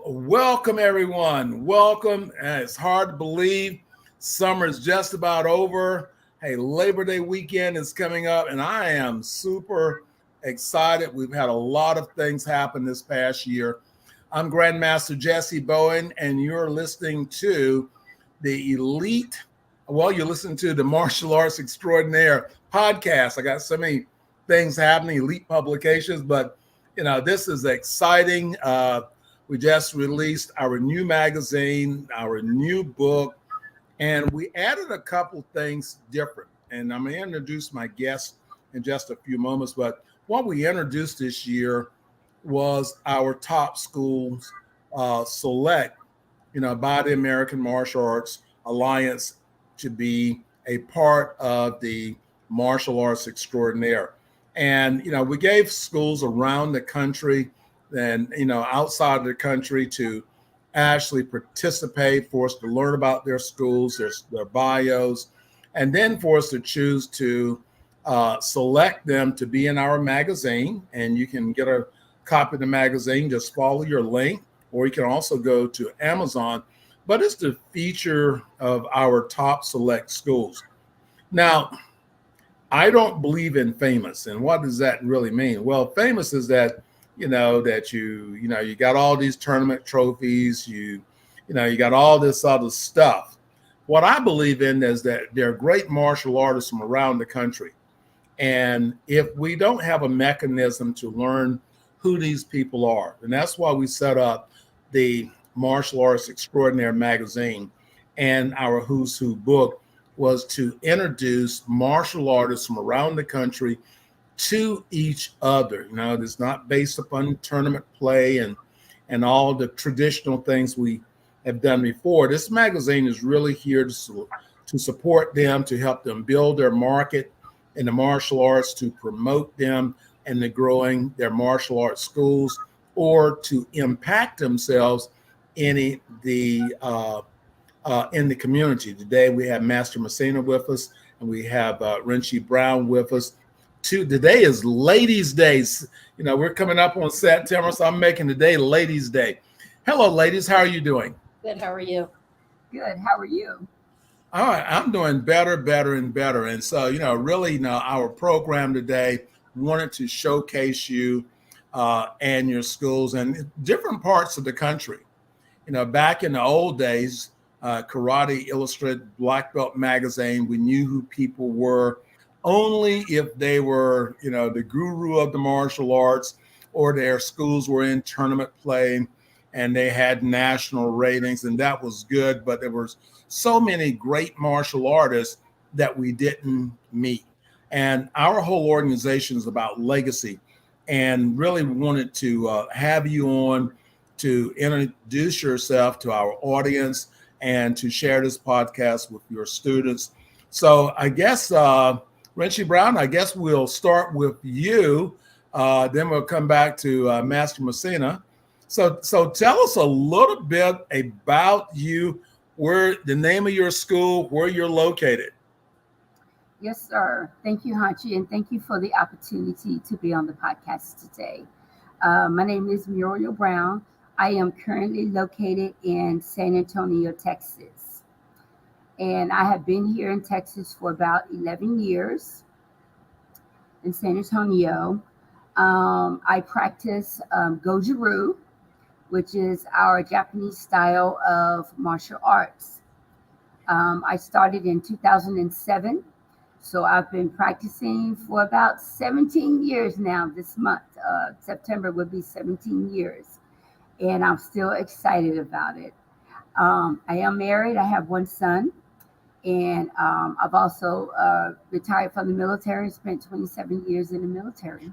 Welcome everyone. Welcome. It's hard to believe summer is just about over. Hey, Labor Day weekend is coming up, and I am super excited. We've had a lot of things happen this past year. I'm Grandmaster Jessie Bowen, and you're listening to the you're listening to the Martial Arts Extraordinaire Podcast. I got so many things happening, elite publications, but this is exciting. We just released our new magazine, our new book, and we added a couple things different. And I'm going to introduce my guest in just a few moments. But what we introduced this year was our top schools select, by the American Martial Arts Alliance to be a part of the Martial Arts Extraordinaire. And, we gave schools around the country and, outside of the country to actually participate, for us to learn about their schools, their bios, and then for us to choose to select them to be in our magazine. And you can get a copy of the magazine, just follow your link, or you can also go to Amazon. But it's the feature of our top select schools. Now, I don't believe in famous. And what does that really mean? Well, famous is that, you got all these tournament trophies, you got all this other stuff. What I believe in is that there are great martial artists from around the country. And if we don't have a mechanism to learn who these people are, and that's why we set up the Martial Arts Extraordinaire magazine, and our Who's Who book was to introduce martial artists from around the country to each other. It's not based upon tournament play and all the traditional things we have done before. This magazine is really here to support them, to help them build their market in the martial arts, to promote them and the growing their martial arts schools, or to impact themselves in the community. Today we have Master Messina with us, and we have Renshi Brown with us. Today is Ladies' Day. We're coming up on September, so I'm making today Ladies' Day. Hello, ladies. How are you doing? Good. How are you? Good. How are you? All right. I'm doing better. And so, really, our program today wanted to showcase you and your schools in different parts of the country. Back in the old days, Karate Illustrated Black Belt magazine, we knew who people were only if they were, the guru of the martial arts, or their schools were in tournament play and they had national ratings, and that was good. But there were so many great martial artists that we didn't meet. And our whole organization is about legacy, and really wanted to have you on to introduce yourself to our audience and to share this podcast with your students. So I guess, Renshi Brown, I guess we'll start with you. Then we'll come back to Master Messina. So tell us a little bit about you, where the name of your school, where you're located. Yes, sir. Thank you, Hanchi, and thank you for the opportunity to be on the podcast today. My name is Muriel Brown. I am currently located in San Antonio, Texas. And I have been here in Texas for about 11 years in San Antonio. I practice Goju-Ryu, which is our Japanese style of martial arts. I started in 2007. So I've been practicing for about 17 years now. This month, September will be 17 years. And I'm still excited about it. I am married. I have one son. And I've also retired from the military, spent 27 years in the military,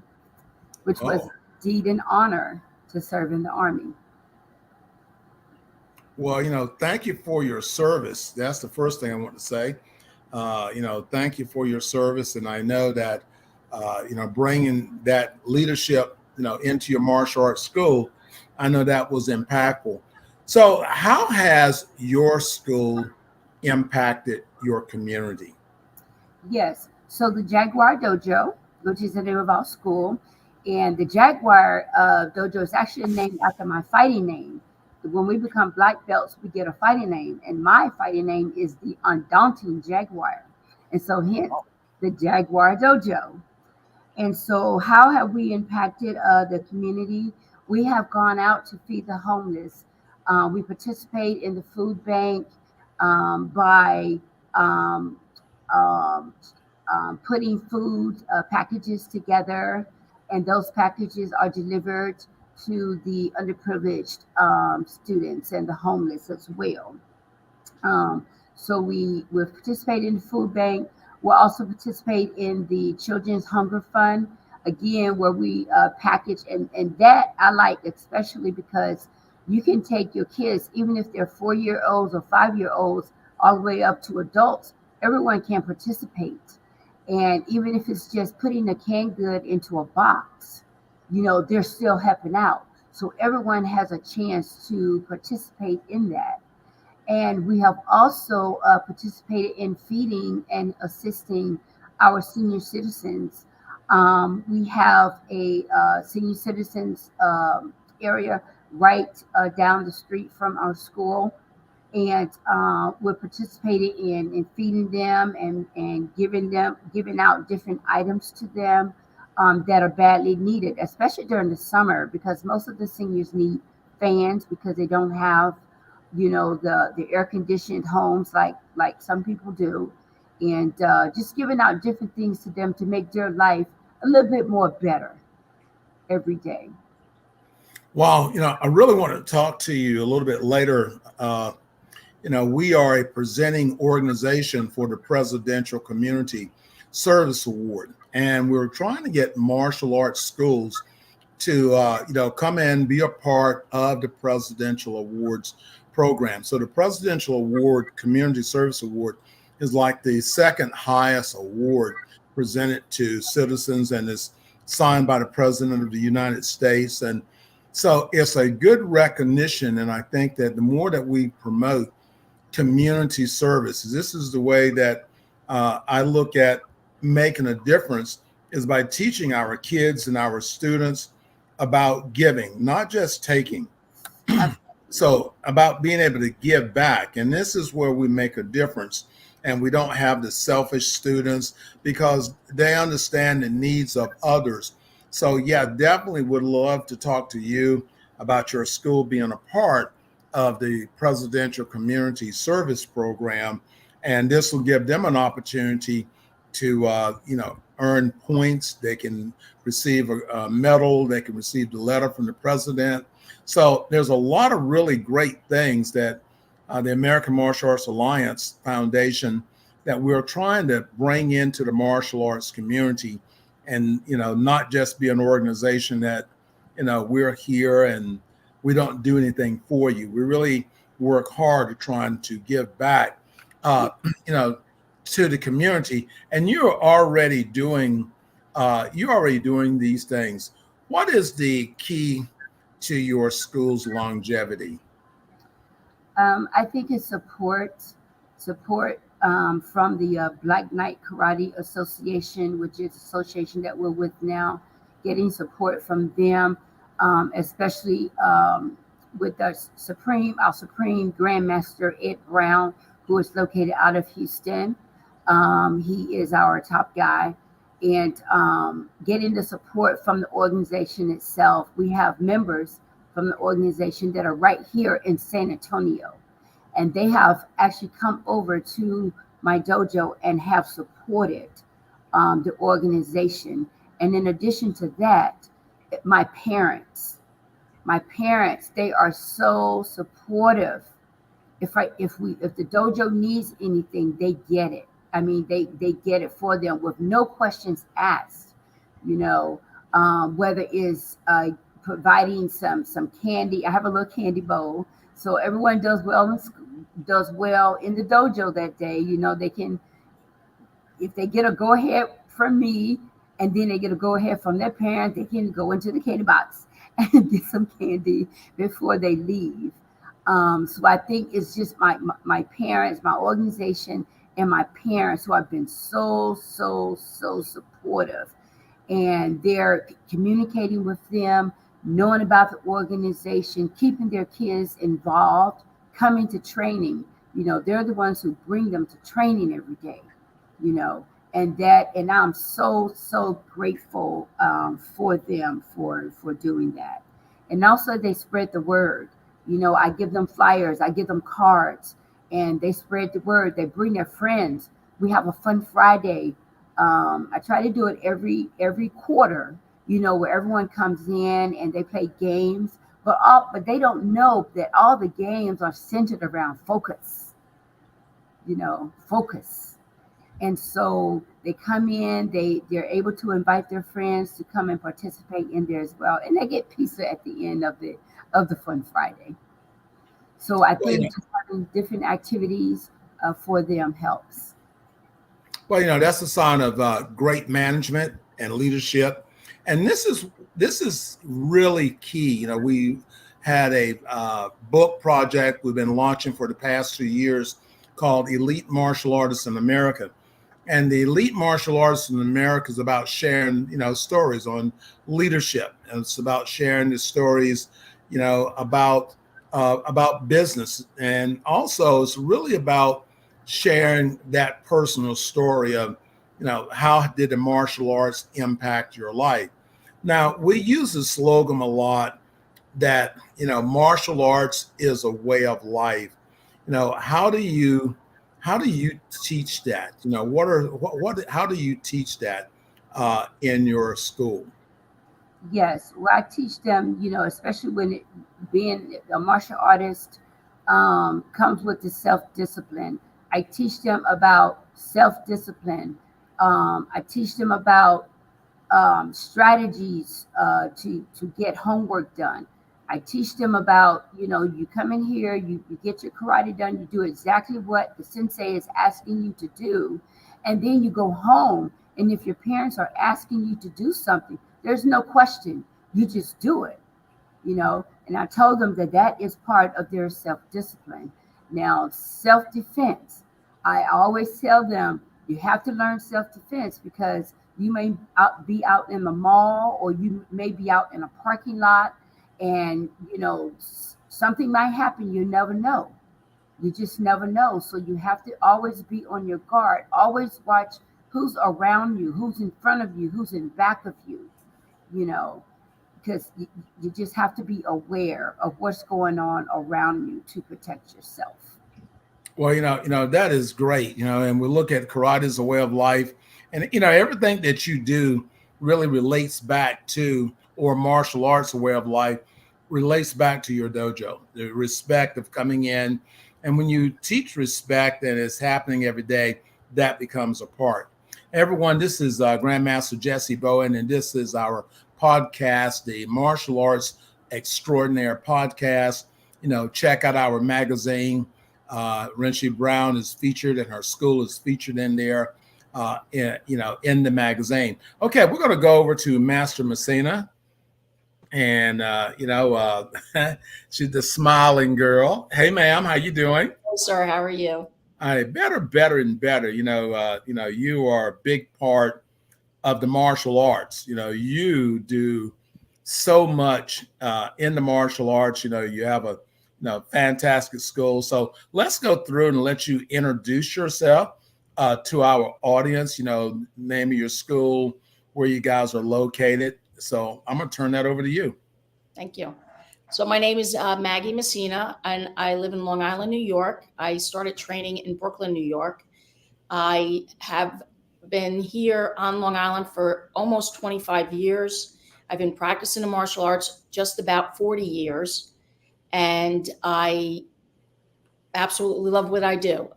which was indeed an honor to serve in the Army. Well, thank you for your service. That's the first thing I want to say. Thank you for your service. And I know that, bringing that leadership, into your martial arts school, I know that was impactful. So how has your school impacted your community? Yes. So the Jaguar Dojo, which is the name of our school, and the Jaguar Dojo is actually named after my fighting name, when we become black belts, we get a fighting name, and my fighting name is the Undaunting Jaguar, and so hence the Jaguar Dojo. And so, how have we impacted the community? We have gone out to feed the homeless. We participate in the food bank by um, um, putting food packages together, and those packages are delivered to the underprivileged students and the homeless as well. Um, so we participate in the food bank. We'll also participate in the Children's Hunger Fund, again, where we package, and that I like especially because you can take your kids, even if they're 4 year olds or 5 year olds, all the way up to adults. Everyone can participate. And even if it's just putting a canned good into a box, they're still helping out. So everyone has a chance to participate in that. And we have also participated in feeding and assisting our senior citizens. We have a senior citizens area right down the street from our school. And we're participating in feeding them and giving out different items to them that are badly needed, especially during the summer, because most of the seniors need fans because they don't have the air conditioned homes like some people do, and just giving out different things to them to make their life a little bit more better every day. Well, I really want to talk to you a little bit later. We are a presenting organization for the Presidential Community Service Award, and we're trying to get martial arts schools to come in, be a part of the Presidential Awards program. So the Presidential Award, Community Service Award, is like the second highest award presented to citizens, and is signed by the President of the United States. And so it's a good recognition. And I think that the more that we promote community services, this is the way that I look at making a difference, is by teaching our kids and our students about giving, not just taking. So about being able to give back. And this is where we make a difference. And we don't have the selfish students, because they understand the needs of others. So yeah, definitely would love to talk to you about your school being a part of the Presidential Community Service Program. And this will give them an opportunity to, earn points. They can receive a medal. They can receive the letter from the president. So there's a lot of really great things that the American Martial Arts Alliance Foundation that we're trying to bring into the martial arts community, and not just be an organization that we're here and we don't do anything for you. We really work hard at trying to give back to the community. And you're already doing these things. What is the key to your school's longevity? I think it's support from the Black Knight Karate Association, which is an association that we're with now, getting support from them, especially with our Supreme Grandmaster Ed Brown, who is located out of Houston. He is our top guy. And getting the support from the organization itself. We have members from the organization that are right here in San Antonio. And they have actually come over to my dojo and have supported the organization. And in addition to that, my parents, they are so supportive. If the dojo needs anything, they get it. I mean, they get it for them with no questions asked. Whether it's providing some candy. I have a little candy bowl, so everyone does well in the dojo that day. They can, if they get a go ahead from me, and then they get a go ahead from their parents, they can go into the candy box and get some candy before they leave. So I think it's just my parents, my organization, and my parents who have been so supportive, and they're communicating with them knowing about the organization, keeping their kids involved, coming to training. They're the ones who bring them to training every day, you know, and I'm so grateful for them for doing that. And also they spread the word. I give them flyers, I give them cards, and they spread the word. They bring their friends. We have a fun Friday. I try to do it every quarter, where everyone comes in and they play games, but they don't know that all the games are centered around focus, focus. And so they come in, they're able to invite their friends to come and participate in there as well, and they get pizza at the end of the fun Friday. So I think just having different activities for them helps. Well, that's a sign of great management and leadership, and this is really key. We had a book project we've been launching for the past 2 years called Elite Martial Artists in America. And the Elite Martial Artists in America is about sharing, stories on leadership. And it's about sharing the stories, about business. And also it's really about sharing that personal story of, how did the martial arts impact your life? Now, we use the slogan a lot that, martial arts is a way of life. How do you teach that? How do you teach that in your school? Yes, well, I teach them, especially when being a martial artist comes with the self-discipline. I teach them about self-discipline. I teach them about strategies to get homework done. I teach them about, you come in here, you get your karate done, you do exactly what the sensei is asking you to do, and then you go home. And if your parents are asking you to do something, there's no question, you just do it, And I told them that is part of their self-discipline. Now, self-defense, I always tell them, you have to learn self-defense because you may be out in the mall, or you may be out in a parking lot, and something might happen. You never know. You just never know. So you have to always be on your guard. Always watch who's around you, who's in front of you, who's in back of you, because you just have to be aware of what's going on around you to protect yourself. Well, that is great, and we look at karate as a way of life, and, everything that you do really relates back to, or martial arts, a way of life, relates back to your dojo, the respect of coming in. And when you teach respect and it's happening every day, that becomes a part. Everyone, this is Grandmaster Jessie Bowen, and this is our podcast, the Martial Arts Extraordinaire Podcast. Check out our magazine. Renshi Brown is featured, and her school is featured in there, in the magazine. Okay, we're going to go over to Master Messina. And, she's the smiling girl. Hey, ma'am, how you doing? Hey, sir, how are you? Better and better. You are a big part of the martial arts. You do so much in the martial arts. You have a fantastic school. So let's go through and let you introduce yourself to our audience. Name of your school, where you guys are located. So I'm going to turn that over to you. Thank you. So my name is Meggie Messina, and I live in Long Island, New York. I started training in Brooklyn, New York. I have been here on Long Island for almost 25 years. I've been practicing the martial arts just about 40 years, and I absolutely love what I do.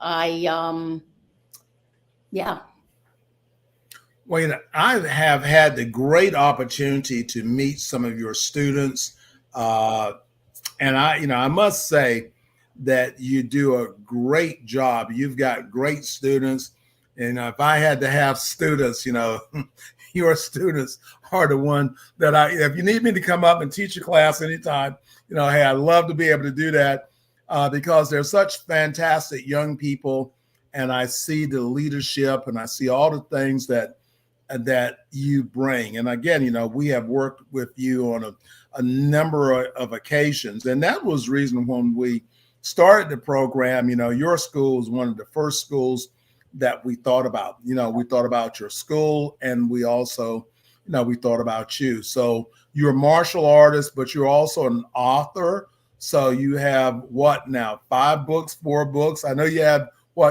Well, I have had the great opportunity to meet some of your students, and I must say that you do a great job. You've got great students, and if I had to have students, your students are the one that if you need me to come up and teach a class anytime, hey, I'd love to be able to do that because they're such fantastic young people, and I see the leadership, and I see all the things that that you bring. And again, we have worked with you on a number of occasions. And that was the reason when we started the program, your school was one of the first schools that we thought about. We thought about your school, and we also, we thought about you. So you're a martial artist, but you're also an author. So you have what now? 5 books, 4 books? I know you have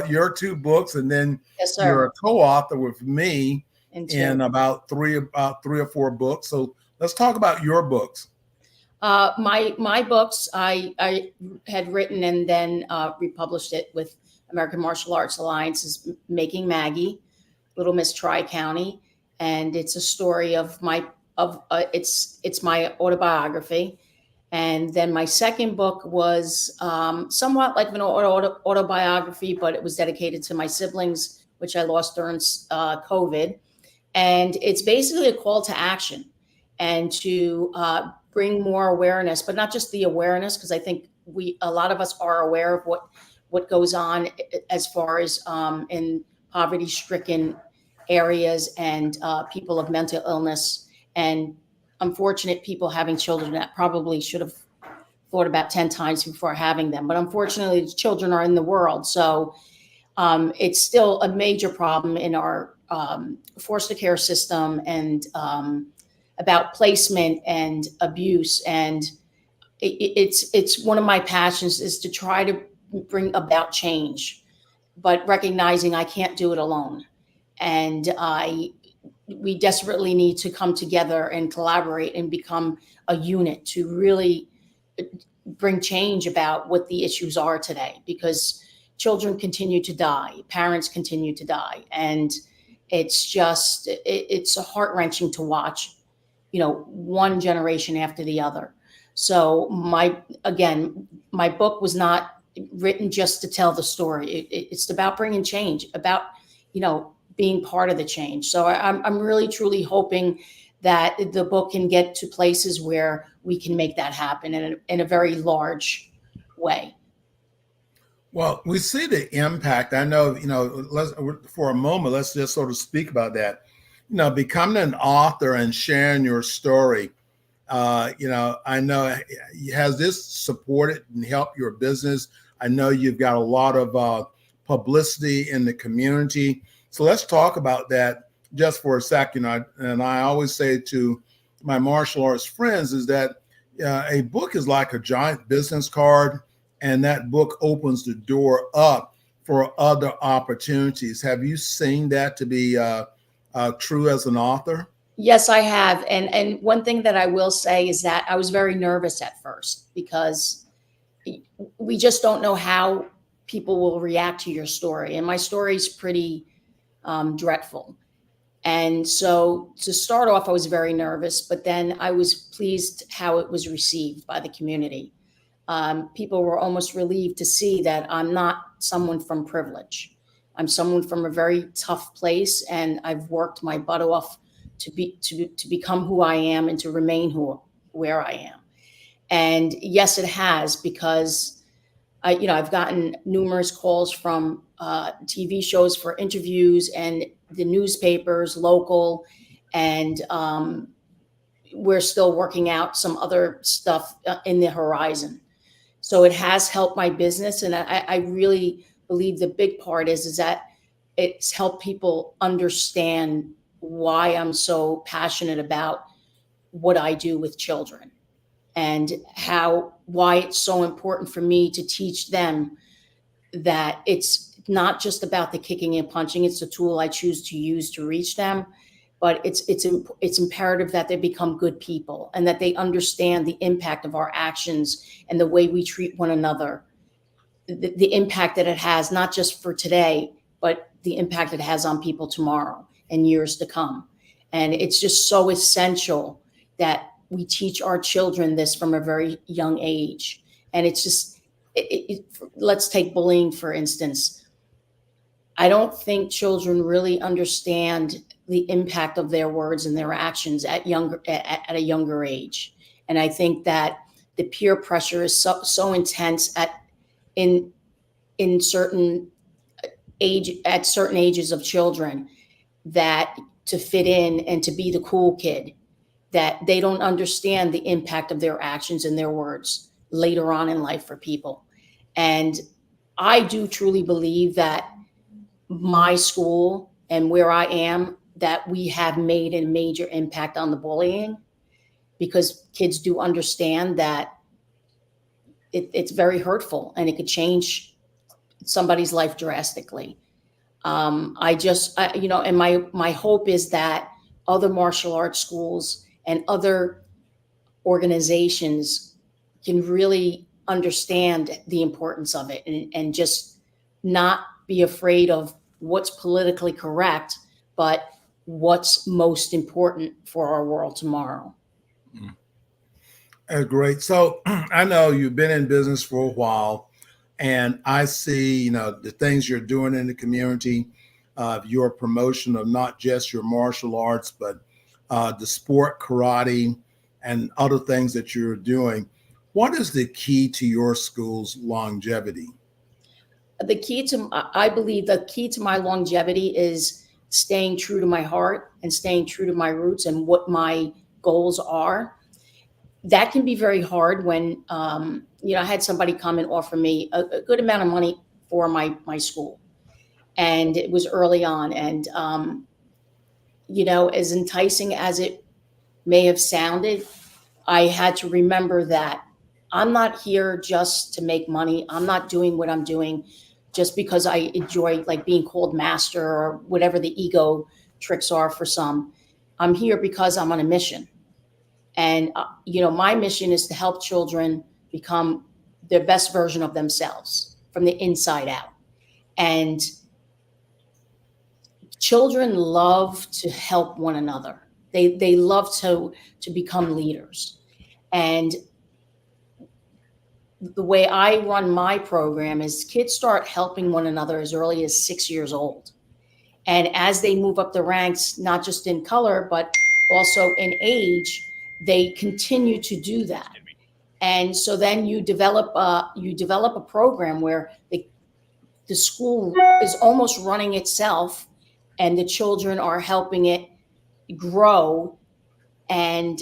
your 2 books, and then Yes, sir. You're a co-author with me in about 3 or 4 books. So let's talk about your books. My books I had written and then republished it with American Martial Arts Alliance's Making Maggie, Little Miss Tri-County, and it's a story of it's my autobiography. And then my second book was somewhat like an autobiography, but it was dedicated to my siblings, which I lost during COVID. And it's basically a call to action and to bring more awareness, but not just the awareness, because I think a lot of us are aware of what goes on as far as in poverty-stricken areas and people of mental illness and unfortunate people having children that probably should have thought about 10 times before having them. But unfortunately, children are in the world. So it's still a major problem in our foster care system and about placement and abuse. And it's one of my passions is to try to bring about change, but recognizing I can't do it alone. And we desperately need to come together and collaborate and become a unit to really bring change about what the issues are today, because children continue to die, parents continue to die. And it's heart-wrenching to watch, one generation after the other. So my book was not written just to tell the story. It's about bringing change, about, being part of the change. So I'm really, truly hoping that the book can get to places where we can make that happen in a very large way. Well, we see the impact. I know, for a moment, let's just sort of speak about that. Becoming an author and sharing your story, I know, has this supported and helped your business? I know you've got a lot of publicity in the community. So let's talk about that just for a second. And I always say to my martial arts friends is that a book is like a giant business card, and that book opens the door up for other opportunities. Have you seen that to be true as an author? Yes, I have. And one thing that I will say is that I was very nervous at first because we just don't know how people will react to your story. And my story is pretty dreadful. And so to start off, I was very nervous, but then I was pleased how it was received by the community. People were almost relieved to see that I'm not someone from privilege. I'm someone from a very tough place, and I've worked my butt off to become who I am and to remain where I am. And yes, it has, because I've gotten numerous calls from TV shows for interviews and the newspapers, local, and we're still working out some other stuff in the horizon. So it has helped my business, and I really believe the big part is that it's helped people understand why I'm so passionate about what I do with children, and why it's so important for me to teach them that it's not just about the kicking and punching. It's a tool I choose to use to reach them, but it's imperative that they become good people and that they understand the impact of our actions and the way we treat one another, the impact that it has, not just for today, but the impact it has on people tomorrow and years to come. And it's just so essential that we teach our children this from a very young age. And it's just, let's take bullying, for instance. I don't think children really understand the impact of their words and their actions at a younger age. And I think that the peer pressure is so intense at certain ages of children that to fit in and to be the cool kid, that they don't understand the impact of their actions and their words later on in life for people. And I do truly believe that my school and where I am, that we have made a major impact on the bullying, because kids do understand that it's very hurtful and it could change somebody's life drastically. And my hope is that other martial arts schools and other organizations can really understand the importance of it, and just not be afraid of what's politically correct, but what's most important for our world tomorrow. Great. So I know you've been in business for a while, and I see, the things you're doing in the community, your promotion of not just your martial arts, but the sport, karate, and other things that you're doing. What is the key to your school's longevity? I believe the key to my longevity is staying true to my heart and staying true to my roots and what my goals are. That can be very hard when, I had somebody come and offer me a good amount of money for my school. And it was early on. And, as enticing as it may have sounded, I had to remember that I'm not here just to make money. I'm not doing what I'm doing just because I enjoy like being called master or whatever the ego tricks are for some. I'm here because I'm on a mission. And, my mission is to help children become their best version of themselves from the inside out. And children love to help one another. They love to become leaders. And the way I run my program is kids start helping one another as early as 6 years old. And as they move up the ranks, not just in color, but also in age, they continue to do that. And so then you develop a program where the school is almost running itself, and the children are helping it grow. And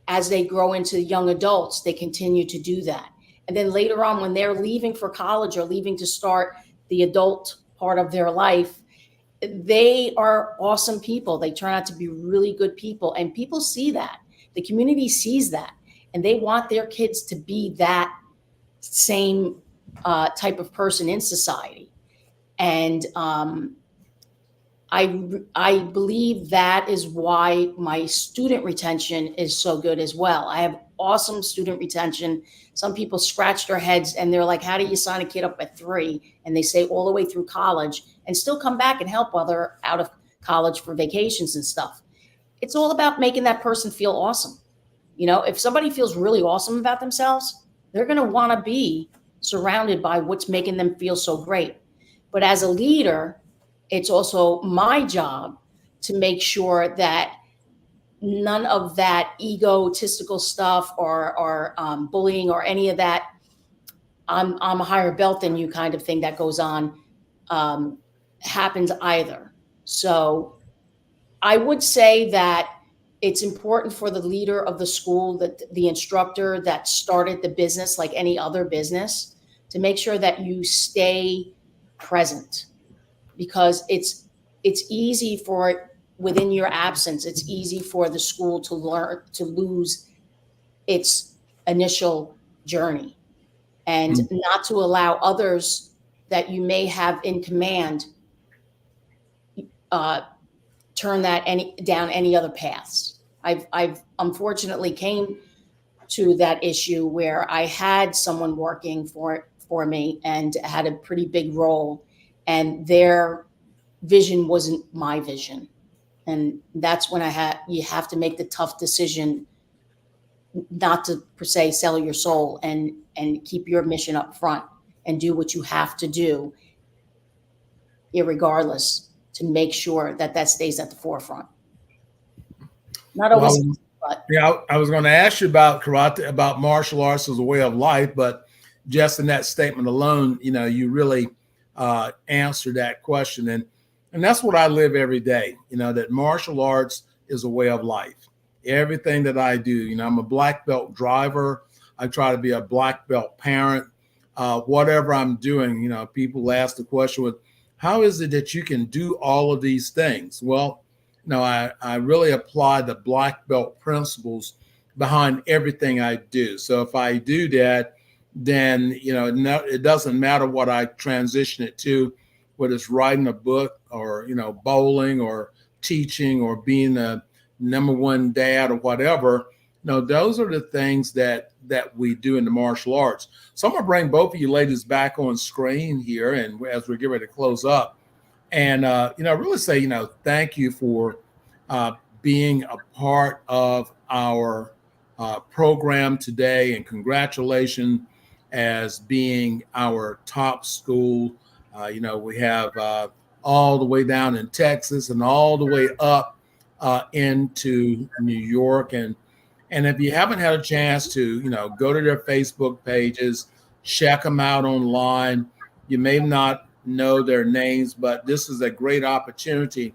as they grow into young adults, they continue to do that. And then later on, when they're leaving for college or leaving to start the adult part of their life, they are awesome people. They turn out to be really good people. And people see that. The community sees that. And they want their kids to be that same type of person in society. And I believe that is why my student retention is so good as well. I have awesome student retention. Some people scratch their heads and they're like, how do you sign a kid up at 3? And they say all the way through college and still come back and help while they're out of college for vacations and stuff. It's all about making that person feel awesome. If somebody feels really awesome about themselves, they're going to want to be surrounded by what's making them feel so great. But as a leader, it's also my job to make sure that none of that egotistical stuff or bullying or any of that, I'm a higher belt than you kind of thing that goes on, happens either. So I would say that it's important for the leader of the school, that the instructor that started the business, like any other business, to make sure that you stay present, because it's easy for, within your absence, it's easy for the school to lose its initial journey, and not to allow others that you may have in command turn that down any other paths. I've unfortunately came to that issue where I had someone working for me and had a pretty big role, and their vision wasn't my vision. And that's when you have to make the tough decision not to, per se, sell your soul and keep your mission up front and do what you have to do, irregardless, to make sure that stays at the forefront. Not always, but yeah, I was going to ask you about karate, about martial arts as a way of life, but just in that statement alone, you really answered that question. And And that's what I live every day, that martial arts is a way of life. Everything that I do, I'm a black belt driver. I try to be a black belt parent. Whatever I'm doing, people ask the question, how is it that you can do all of these things? Well, I really apply the black belt principles behind everything I do. So if I do that, then, it doesn't matter what I transition it to, whether it's writing a book or, bowling or teaching or being a number one dad or whatever. Those are the things that we do in the martial arts. So I'm going to bring both of you ladies back on screen here, and as we get ready to close up, and really say, thank you for being a part of our program today, and congratulations as being our top school. We have all the way down in Texas and all the way up into New York. And if you haven't had a chance to, go to their Facebook pages, check them out online. You may not know their names, but this is a great opportunity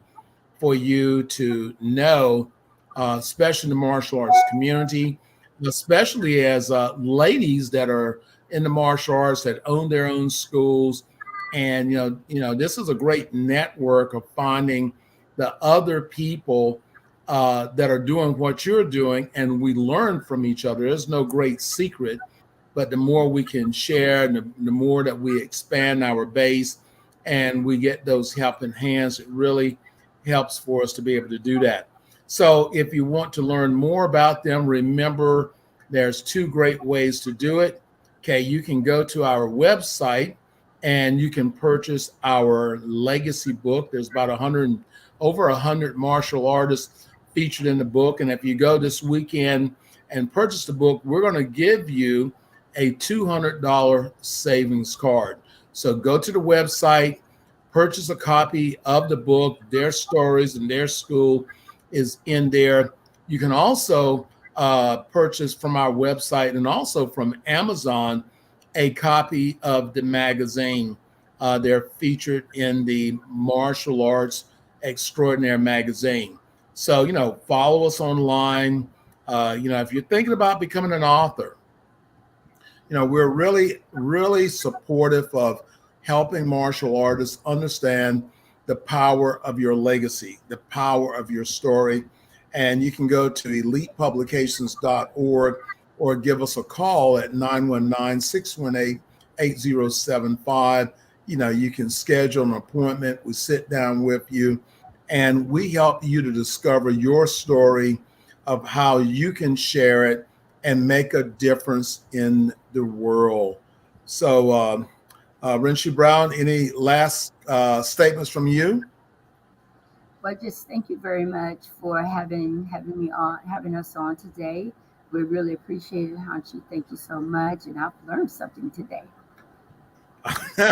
for you to know, especially the martial arts community, especially as ladies that are in the martial arts that own their own schools. And, this is a great network of finding the other people that are doing what you're doing, and we learn from each other. There's no great secret, but the more we can share, and the more that we expand our base and we get those helping hands, it really helps for us to be able to do that. So if you want to learn more about them, remember there's two great ways to do it. Okay, you can go to our website and you can purchase our legacy book. There's about over 100 martial artists featured in the book. And if you go this weekend and purchase the book, we're going to give you a $200 savings card. So go to the website, purchase a copy of the book. Their stories and their school is in there. You can also purchase from our website and also from Amazon a copy of the magazine. They're featured in the Martial Arts Extraordinaire magazine. So, follow us online. If you're thinking about becoming an author, we're really, really supportive of helping martial artists understand the power of your legacy, the power of your story. And you can go to elitepublications.org or give us a call at 919-618-8075. You can schedule an appointment. We sit down with you and we help you to discover your story of how you can share it and make a difference in the world. So, Renshi Brown, any last statements from you? Well, just thank you very much for having us on today. We really appreciate it, Hanshi. Thank you so much, and I've learned something today.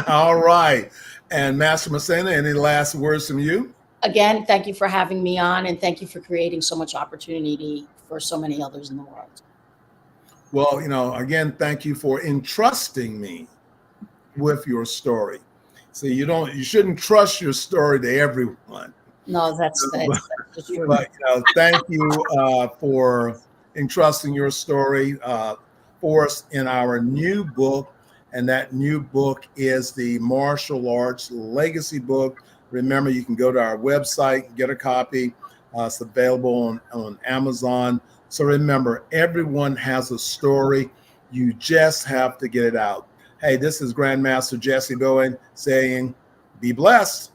All right, and Master Messina, any last words from you? Again, thank you for having me on, and thank you for creating so much opportunity for so many others in the world. Well, again, thank you for entrusting me with your story. So you shouldn't trust your story to everyone. No, that's true. But thank you for entrusting your story for us in our new book, and that new book is the Martial Arts Legacy book. Remember, you can go to our website, get a copy. It's available on Amazon. So remember, everyone has a story. You just have to get it out. Hey, this is Grandmaster Jessie Bowen saying, be blessed.